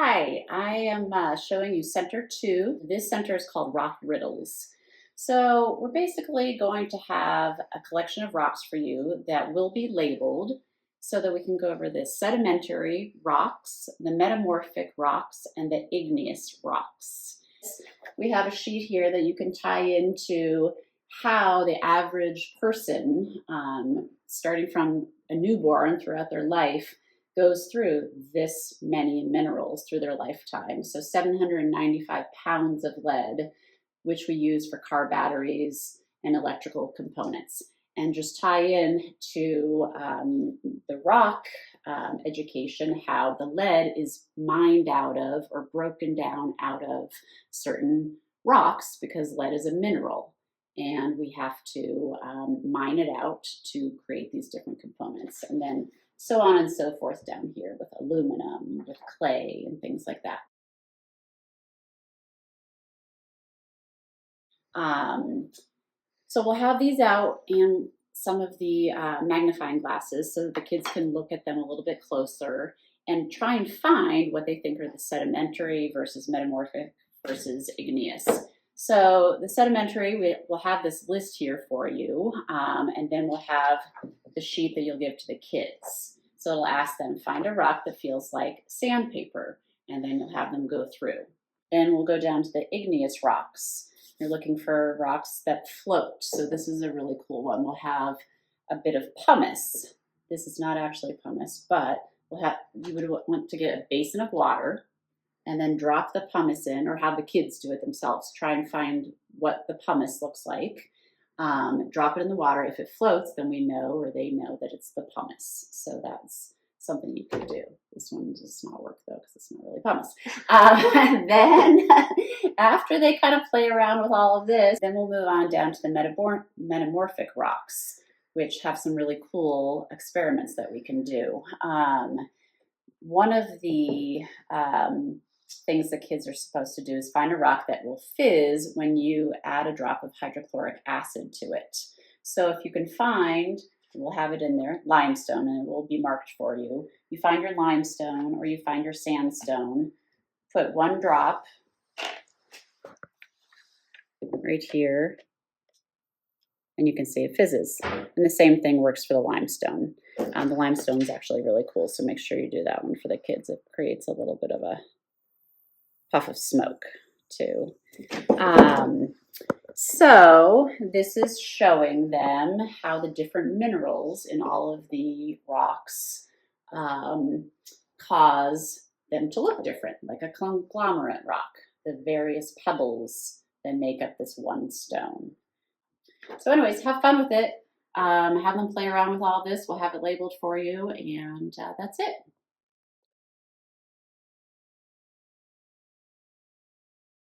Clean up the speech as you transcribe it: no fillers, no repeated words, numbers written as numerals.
Hi, I am showing you Center 2. This center is called Rock Riddles. So we're basically going to have a collection of rocks for you that will be labeled so that we can go over the sedimentary rocks, the metamorphic rocks, and the igneous rocks. We have a sheet here that you can tie into how the average person, starting from a newborn throughout their life, goes through this many minerals through their lifetime. So 795 pounds of lead, which we use for car batteries and electrical components. And just tie in to the rock education, how the lead is mined out of or broken down out of certain rocks, because lead is a mineral. And we have to mine it out to create these different components. And then so on and so forth down here with aluminum, with clay, and things like that. So we'll have these out and some of the magnifying glasses so that the kids can look at them a little bit closer and try and find what they think are the sedimentary versus metamorphic versus igneous. So the sedimentary, we'll have this list here for you, and then we'll have the sheet that you'll give to the kids. So it'll ask them, find a rock that feels like sandpaper, and then you'll have them go through. Then we'll go down to the igneous rocks. You're looking for rocks that float. So this is a really cool one. We'll have a bit of pumice. This is not actually pumice, but you would want to get a basin of water and then drop the pumice in, or have the kids do it themselves. Try and find what the pumice looks like. Drop it in the water. If it floats, then we know, or they know, that it's the pumice. So that's something you could do. This one does not work though, because it's not really pumice. And then after they kind of play around with all of this, then we'll move on down to the metamorphic rocks, which have some really cool experiments that we can do. One of the things that kids are supposed to do is find a rock that will fizz when you add a drop of hydrochloric acid to it. So if you can find, we'll have it in there, limestone, and it will be marked for you. You find your limestone or you find your sandstone, put one drop right here, and you can see it fizzes. And the same thing works for the limestone. The limestone is actually really cool, so make sure you do that one for the kids. It creates a little bit of a puff of smoke too. So this is showing them how the different minerals in all of the rocks cause them to look different, like a conglomerate rock, the various pebbles that make up this one stone. So anyways, have fun with it. Have them play around with all this. We'll have it labeled for you, and that's it.